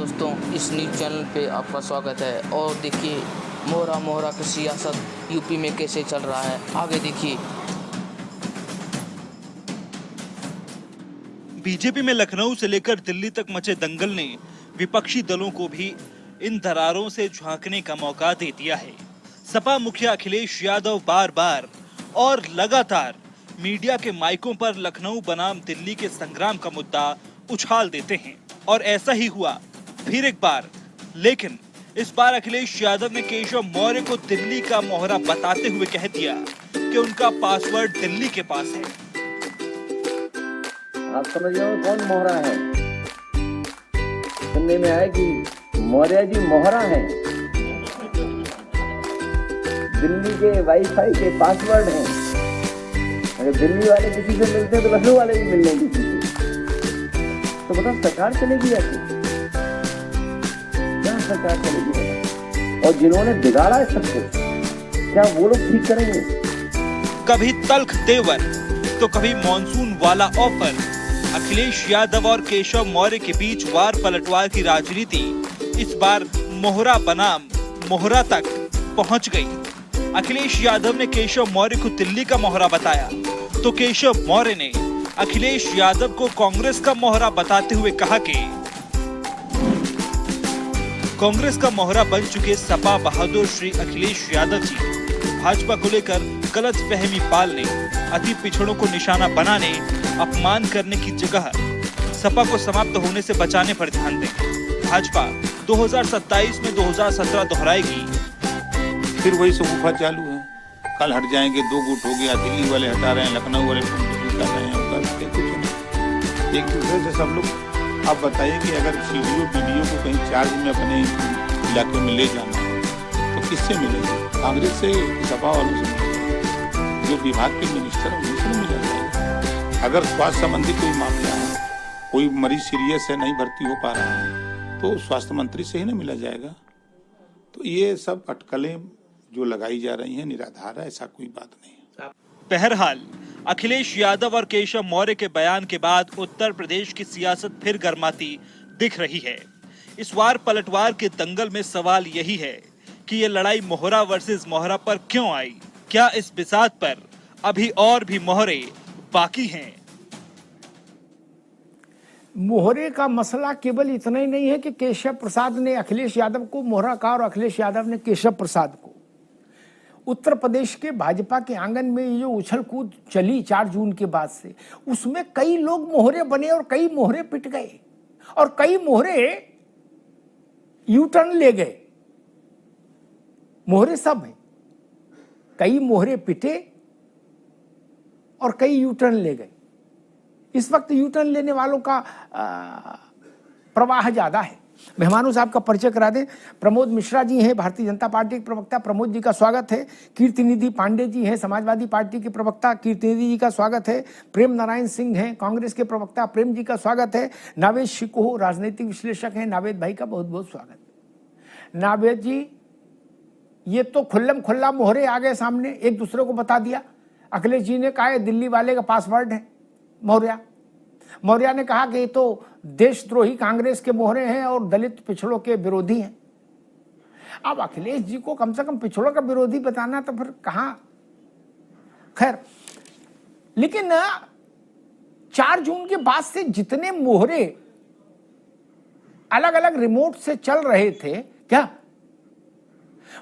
दोस्तों, इस news channel पे आपका स्वागत है। और देखिए मोहरा की सियासत यूपी में कैसे चल रहा है, आगे देखिए। बीजेपी में लखनऊ से लेकर दिल्ली तक मचे दंगल ने विपक्षी दलों को भी इन दरारों से झांकने का मौका दे दिया है। सपा मुखिया अखिलेश यादव बार बार और लगातार मीडिया के माइकों पर लखनऊ बनाम दिल्ली के संग्राम का मुद्दा उछाल देते हैं और ऐसा ही हुआ फिर एक बार। लेकिन इस बार अखिलेश यादव ने केशव मौर्य को दिल्ली का मोहरा बताते हुए कह दिया कि उनका पासवर्ड दिल्ली के पास है। आप समझ रहे हो कौन मोहरा है? सुनने में आया कि मौर्य जी मोहरा हैं, दिल्ली के वाईफाई के पासवर्ड हैं। अगर दिल्ली वाले किसी से मिलते हैं तो लखनऊ वाले भी मिल लेंगे किसी से। तो बताओ सरकार चलेगी ऐसे? क्या सरकार चलेगी? और जिन्होंने बिगाड़ा है सब कुछ, क्या वो लोग ठीक करेंगे? कभी तल्ख तेवर तो कभी मॉनसून वाला ऑफर। अखिलेश यादव और केशव मौर्य के बीच वार पलटवार की राजनीति इस बार मोहरा बनाम मोहरा तक पहुंच गई। अखिलेश यादव ने केशव मौर्य को दिल्ली का मोहरा बताया तो केशव मौर्य ने अखिलेश यादव को कांग्रेस का मोहरा बताते हुए कहा कि कांग्रेस का मोहरा बन चुके सपा बहादुर श्री अखिलेश यादव जी भाजपा को लेकर गलत फहमी पालने, अति पिछड़ों को निशाना बनाने, अपमान करने की जगह सपा को समाप्त होने से बचाने पर ध्यान दें। भाजपा 2027 में 2017 दोहराएगी। फिर वही शगुफा चालू है, कल हट जाएंगे, दो गुट हो गया, दिल्ली वाले हटा रहे हैं, लखनऊ वाले कर रहे हैं, कुछ नहीं। एक दूसरे से सब लोग। आप बताइए कि अगर वीडियो को कहीं चार्ज में अपने इलाके में ले जाना है तो किससे मिलेगी? कांग्रेस से, सपा वालों से, जो विभाग के मिनिस्टर है उनसे मिला जाएगा। अगर स्वास्थ्य संबंधी कोई मामला है, कोई मरीज सीरियस है, नहीं भर्ती हो पा रहा है, तो स्वास्थ्य मंत्री से ही ना मिला जाएगा। तो ये सब अटकलें जो लगाई जा रही हैं निराधार है, ऐसा कोई बात नहीं। बहरहाल अखिलेश यादव और केशव मौर्य के बयान के बाद उत्तर प्रदेश की सियासत फिर गर्माती दिख रही है। इस वार पलटवार के दंगल में सवाल यही है कि ये लड़ाई मोहरा वर्सेस मोहरा पर क्यों आई? क्या इस बिसात पर अभी और भी मोहरे बाकी हैं? मोहरे का मसला केवल इतना ही नहीं है कि केशव प्रसाद ने अखिलेश यादव को मोहरा कहा और अखिलेश यादव ने केशव प्रसाद को। उत्तर प्रदेश के भाजपा के आंगन में ये जो उछल कूद चली 4 जून के बाद से, उसमें कई लोग मोहरे बने और कई मोहरे पिट गए और कई मोहरे यू टर्न ले गए। मोहरे सब हैं, कई मोहरे पिटे और कई यू टर्न ले गए। इस वक्त यू टर्न लेने वालों का प्रवाह ज्यादा है। मेहमानों से आपका परिचय करा दें। प्रमोद मिश्रा जी हैं, भारतीय जनता पार्टी के प्रवक्ता, प्रमोद जी का स्वागत है। कीर्तिनिधि पांडे जी हैं, समाजवादी पार्टी के प्रवक्ता, कीर्तिनिधि जी का स्वागत है। प्रेम नारायण सिंह हैं, कांग्रेस के प्रवक्ता, प्रेम जी का स्वागत है। नावेद शिकोह राजनीतिक विश्लेषक हैं, नावेद भाई का बहुत बहुत स्वागत। नावेद जी, ये तो खुल्लम खुल्ला मोहरे आ गए सामने, एक दूसरे को बता दिया। अखिलेश जी ने कहा दिल्ली वाले का पासवर्ड है मौर्य ने कहा कि ये तो देशद्रोही कांग्रेस के मोहरे हैं और दलित पिछड़ों के विरोधी हैं। अब अखिलेश जी को कम से कम पिछड़ों का विरोधी बताना तो फिर कहां? खैर, लेकिन 4 जून के बाद से जितने मोहरे अलग अलग रिमोट से चल रहे थे, क्या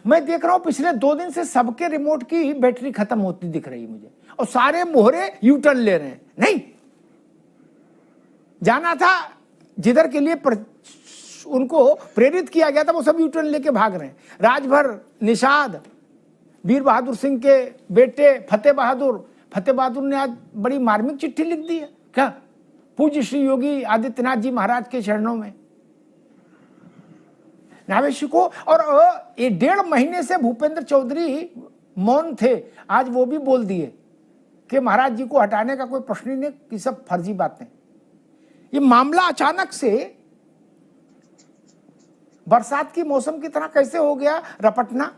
मैं देख रहा हूं पिछले 2 दिन से सबके रिमोट की बैटरी खत्म होती दिख रही मुझे और सारे मोहरे यू टर्न ले रहे हैं। नहीं जाना था जिधर के लिए उनको प्रेरित किया गया था, वो सब यू टर्न लेके भाग रहे हैं। राजभर निषाद, वीर बहादुर सिंह के बेटे फतेह बहादुर ने आज बड़ी मार्मिक चिट्ठी लिख दी है। क्या? पूज्य श्री योगी आदित्यनाथ जी महाराज के चरणों में नावेशी को। और ये 1.5 महीने से भूपेंद्र चौधरी मौन थे, आज वो भी बोल दिए कि महाराज जी को हटाने का कोई प्रश्न ही नहीं, कि सब फर्जी बातें। ये मामला अचानक से बरसात की मौसम की तरह कैसे हो गया रपटना?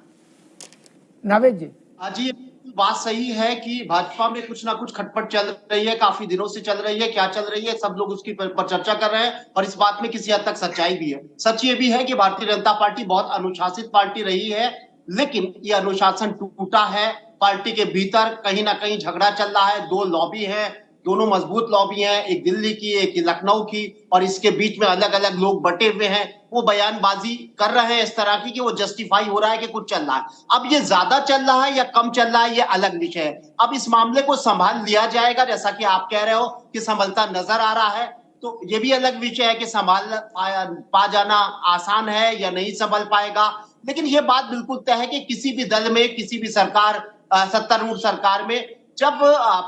नावेद जी, आज ये बात सही है कि भाजपा में कुछ ना कुछ खटपट चल रही है, काफी दिनों से चल रही है। क्या चल रही है, सब लोग उसकी पर चर्चा कर रहे हैं और इस बात में किसी हद तक सच्चाई भी है। सच ये भी है कि भारतीय जनता पार्टी बहुत अनुशासित पार्टी रही है, लेकिन ये अनुशासन टूटा है। पार्टी के भीतर कहीं ना कहीं झगड़ा चल रहा है, दो लॉबी है, दोनों मजबूत लॉबी हैं, एक दिल्ली की एक लखनऊ की, और इसके बीच में अलग अलग लोग बटे हुए हैं। वो बयानबाजी कर रहे हैं इस तरह की कि वो जस्टिफाई हो रहा है कि कुछ चल रहा है। अब ये ज्यादा चल रहा है या कम चल रहा है, ये अलग विषय है। अब इस मामले को संभाल लिया जाएगा, जैसा कि आप कह रहे हो कि संभलता नजर आ रहा है, तो ये भी अलग विषय है कि संभाल पा जाना आसान है या नहीं संभल पाएगा। लेकिन ये बात बिल्कुल तय है कि किसी भी दल में, किसी भी सरकार, सत्तारूढ़ सरकार में जब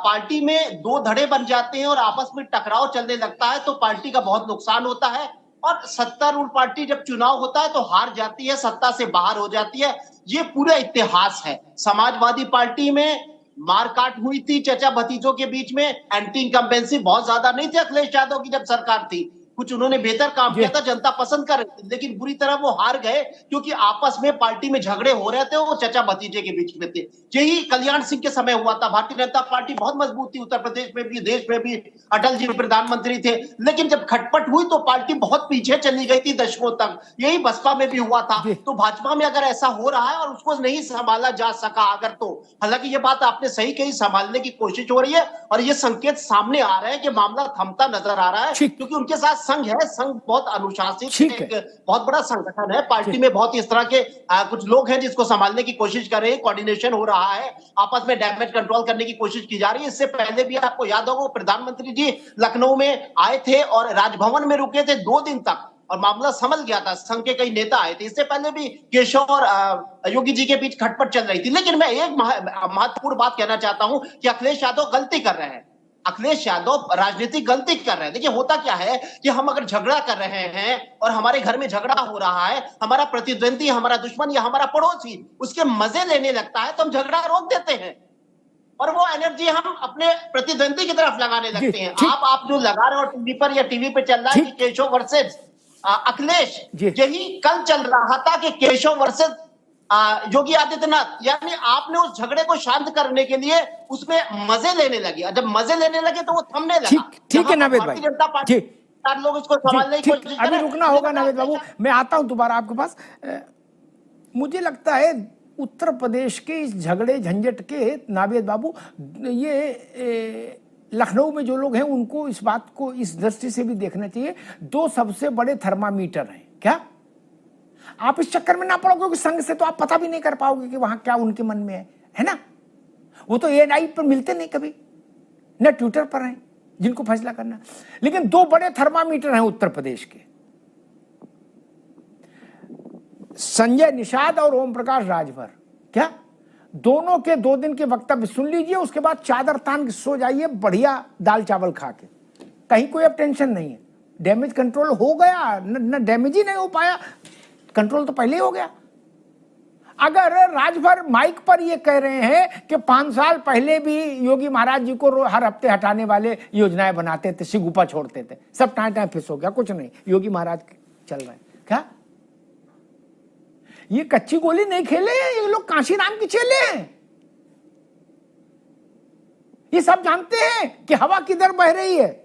पार्टी में दो धड़े बन जाते हैं और आपस में टकराव चलने लगता है तो पार्टी का बहुत नुकसान होता है। और सत्तारूढ़ पार्टी जब चुनाव होता है तो हार जाती है, सत्ता से बाहर हो जाती है। ये पूरा इतिहास है। समाजवादी पार्टी में मारकाट हुई थी चचा भतीजों के बीच में, एंटी इनकम्बेंसी बहुत ज्यादा नहीं थी अखिलेश यादव की जब सरकार थी। कुछ उन्होंने बेहतर काम किया था, जनता पसंद कर रही थी, लेकिन बुरी तरह वो हार गए क्योंकि आपस में पार्टी में झगड़े हो रहे थे, वो चचा भतीजे के बीच में थे। यही कल्याण सिंह के समय हुआ था। भारतीय जनता पार्टी बहुत मजबूत थी, उत्तर प्रदेश में भी, देश में भी, अटल जी प्रधानमंत्री थे, लेकिन जब खटपट हुई तो पार्टी बहुत पीछे चली गई थी दशकों तक। यही बसपा में भी हुआ था। तो भाजपा में अगर ऐसा हो रहा है और उसको नहीं संभाला जा सका अगर, तो हालांकि ये बात आपने सही कही, संभालने की कोशिश हो रही है और ये संकेत सामने आ रहे हैं कि मामला थमता नजर आ रहा है, क्योंकि उनके साथ संघ है। संघ बहुत अनुशासित, एक बहुत बड़ा संगठन है। पार्टी में बहुत इस तरह के कुछ लोग हैं जिसको संभालने की कोशिश कर रहे हैं, कोऑर्डिनेशन हो रहा है, आपस में डैमेज कंट्रोल करने की कोशिश की जा रही है। इससे पहले भी आपको याद होगा प्रधानमंत्री जी लखनऊ में आए थे और राजभवन में रुके थे 2 दिन तक और मामला संभल गया था। संघ के कई नेता आए थे। इससे पहले भी केशव और योगी जी के बीच खटपट चल रही थी। लेकिन मैं एक महत्वपूर्ण बात कहना चाहता हूं कि अखिलेश यादव गलती कर रहे हैं। अखिलेश यादव राजनीतिक गलती कर रहे हैं। देखिए होता क्या है कि हम अगर झगड़ा कर रहे हैं और हमारे घर में झगड़ा हो रहा है, हमारा प्रतिद्वंदी, हमारा दुश्मन या हमारा पड़ोसी उसके मजे लेने लगता है तो हम झगड़ा रोक देते हैं और वो एनर्जी हम अपने प्रतिद्वंदी की तरफ लगाने लगते हैं। आप जो लगा रहे हो टीवी पर या टीवी पे चल रहा है कि केशव वर्सेस अखिलेश, यही कल चल रहा था कि केशव वर्सेस योगी आदित्यनाथ। यानी आपने उस झगड़े को शांत करने के लिए उसमें मजे लेने लगे, जब मजे लेने लगे तो वो थमने लगा। ठीक है नावेद भाई, जनता पार्टी लोग इसको संभालने की कोशिश कर रहे हैं। अभी रुकना होगा नावेद बाबू, मैं आता हूं दोबारा आपके पास। मुझे लगता है उत्तर प्रदेश के इस झगड़े झंझट के नावेद बाबू, ये लखनऊ में जो लोग हैं उनको इस बात को इस दृष्टि से भी देखना चाहिए। 2 सबसे बड़े थर्मामीटर हैं। क्या आप इस चक्कर में ना पड़ो, क्योंकि संघ से तो आप पता भी नहीं कर पाओगे कि वहां क्या उनके मन में है ना। वो तो एएनआई पर मिलते नहीं कभी, न ट्विटर पर हैं जिनको फैसला करना। लेकिन 2 बड़े थर्मामीटर हैं उत्तर प्रदेश के, संजय निषाद और ओम प्रकाश राजभर। क्या दोनों के 2 दिन के वक्तव्य सुन लीजिए, उसके बाद चादर तान के सो जाइए बढ़िया दाल चावल खा के। कहीं कोई अब टेंशन नहीं है। डैमेज कंट्रोल हो गया, न डैमेज ही नहीं हो पाया, कंट्रोल तो पहले ही हो गया। अगर राजभर माइक पर ये कह रहे हैं कि 5 साल पहले भी योगी महाराज जी को हर हफ्ते हटाने वाले योजनाएं बनाते थे, सिगुपा छोड़ते थे, सब टाइम फिस हो गया, कुछ नहीं, योगी महाराज चल रहे हैं। क्या ये कच्ची गोली नहीं खेले, ये लोग कांशीराम की चेले हैं। ये सब जानते हैं कि हवा किधर बह रही है।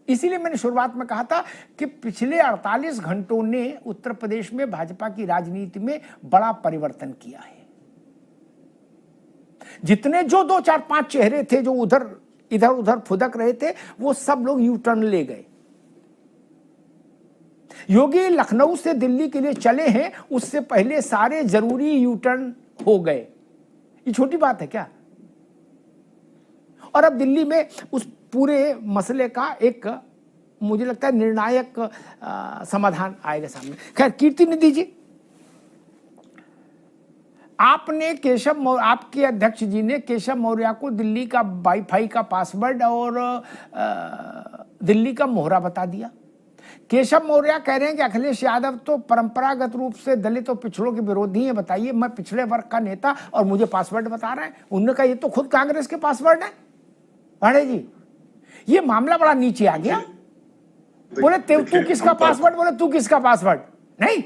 इसीलिए मैंने शुरुआत में कहा था कि पिछले 48 घंटों ने उत्तर प्रदेश में भाजपा की राजनीति में बड़ा परिवर्तन किया है। जितने जो 2, 4, 5 चेहरे थे जो इधर उधर फुदक रहे थे, वो सब लोग यू टर्न ले गए। योगी लखनऊ से दिल्ली के लिए चले हैं, उससे पहले सारे जरूरी यू टर्न हो गए। ये छोटी बात है क्या। और अब दिल्ली में उस पूरे मसले का एक मुझे लगता है निर्णायक समाधान आएगा सामने। खैर कीर्ति निधि जी, आपने आपके अध्यक्ष जी ने केशव मौर्य को दिल्ली का वाईफाई का पासवर्ड और दिल्ली का मोहरा बता दिया। केशव मौर्य कह रहे हैं कि अखिलेश यादव तो परंपरागत रूप से दलित और पिछड़ों के विरोधी हैं, बताइए मैं पिछड़े वर्ग का नेता और मुझे पासवर्ड बता रहे हैं। उन्होंने कहा ये तो खुद कांग्रेस के पासवर्ड है। पांडे जी, ये मामला बड़ा नीचे आ गया। बोले तू किसका पासवर्ड, बोले तू किसका पासवर्ड नहीं।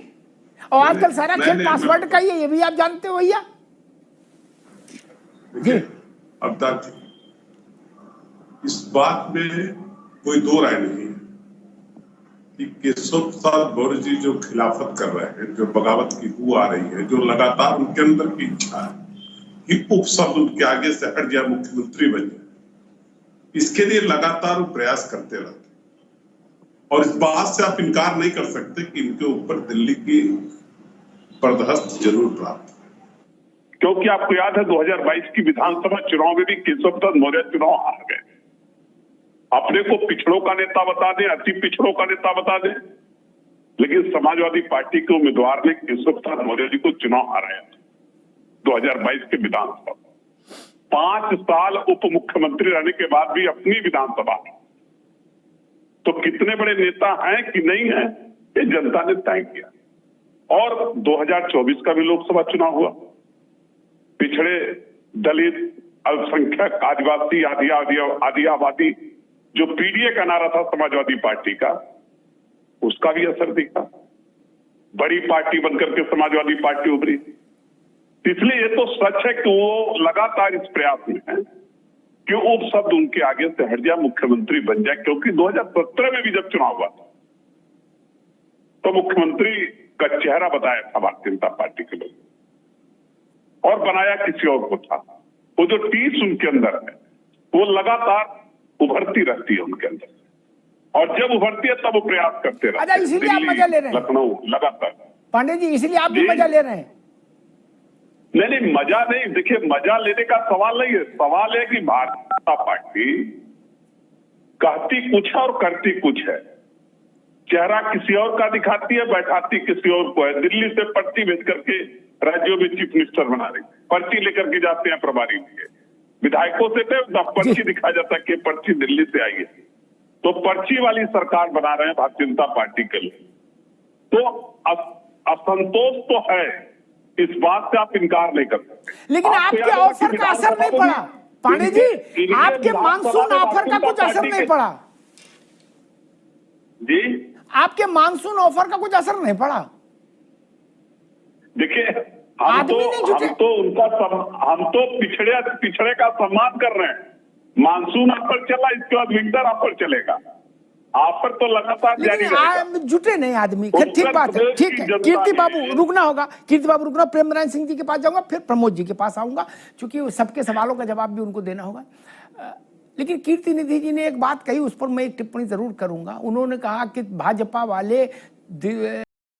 और आजकल सारा खेल पासवर्ड का ही है, ये भी आप जानते हो भैया। जी अवतार जी, इस बात में कोई दो राय नहीं है कि केशव प्रसाद मौर्य जी जो खिलाफत कर रहे हैं, जो बगावत की हु आ रही है, जो लगातार उनके अंदर की इच्छा है कि उपशब्द उनके आगे से हट जाए, मुख्यमंत्री बन जाए, इसके लिए लगातार वो प्रयास करते रहते हैं। और इस बात से आप इनकार नहीं कर सकते कि इनके ऊपर दिल्ली की बर्दाश्त जरूर प्राप्त है, क्योंकि आपको याद है 2022 की विधानसभा चुनाव में भी केशव प्रसाद मौर्य चुनाव हार गए। अपने को पिछड़ों का नेता बता दें, अति पिछड़ों का नेता बता दें, लेकिन समाजवादी पार्टी के उम्मीदवार ने केशव प्रसाद मौर्य जी को चुनाव हराया 2022 के विधानसभा। 5 साल उप मुख्यमंत्री रहने के बाद भी अपनी विधानसभा, तो कितने बड़े नेता हैं कि नहीं है, ये जनता ने तय किया। और 2024 का भी लोकसभा चुनाव हुआ, पिछड़े, दलित, अल्पसंख्यक, आदिवासी, आदि आबादी, जो पीडीए का नारा था समाजवादी पार्टी का, उसका भी असर दिखा। बड़ी पार्टी बनकर के समाजवादी पार्टी उभरी। इसलिए ये तो सच है कि वो लगातार इस प्रयास में है कि उपशब्द उनके आगे से हट जाए, मुख्यमंत्री बन जाए। क्योंकि 2017 में भी जब चुनाव हुआ था तो मुख्यमंत्री का चेहरा बताया था भारतीय जनता पार्टी के लोग, और बनाया किसी और को था। वो जो टीस उनके अंदर है वो लगातार उभरती रहती है उनके अंदर, और जब उभरती है तब वो प्रयास करते रहते हैं। अच्छा, इसीलिए आप मजा ले रहे हैं लखनऊ लगातार। पांडे जी, इसलिए आप भी मजा ले रहे हैं? नहीं, मजा नहीं। देखिए, मजा लेने का सवाल नहीं है। सवाल है कि भारतीय जनता पार्टी कहती कुछ है और करती कुछ है। चेहरा किसी और का दिखाती है, बैठाती किसी और को है। दिल्ली से पर्ची भेज करके राज्यों में चीफ मिनिस्टर बना रही, पर्ची लेकर के जाते हैं प्रभारी लिए। विधायकों से तो पर्ची दिखाया जाता है कि पर्ची दिल्ली से आई है, तो पर्ची वाली सरकार बना रहे हैं भारतीय जनता पार्टी के लिए। तो असंतोष तो है, इस बात से आप इनकार नहीं कर सकते। लेकिन आपके ऑफर का असर नहीं पड़ा पांडे जी, आपके मानसून ऑफर का कुछ असर नहीं पड़ा जी। आपके मानसून ऑफर का कुछ असर नहीं पड़ा। देखिए, हम तो पिछड़े का सम्मान कर रहे हैं। मानसून ऑफर चला, इसके बाद विंटर ऑफर चलेगा। ऑफर तो लगातार जारी रहेगा। जुटे नहीं आदमी। ठीक बात है, ठीक है। कीर्ति बाबू रुकना होगा, कीर्ति बाबू रुकना। प्रेम नारायण सिंह जी के पास जाऊंगा, फिर प्रमोद जी के पास आऊंगा, क्योंकि सबके सवालों का जवाब भी उनको देना होगा। लेकिन कीर्ति निधि जी ने एक बात कही, उस पर मैं एक टिप्पणी जरूर करूंगा। उन्होंने कहा कि भाजपा वाले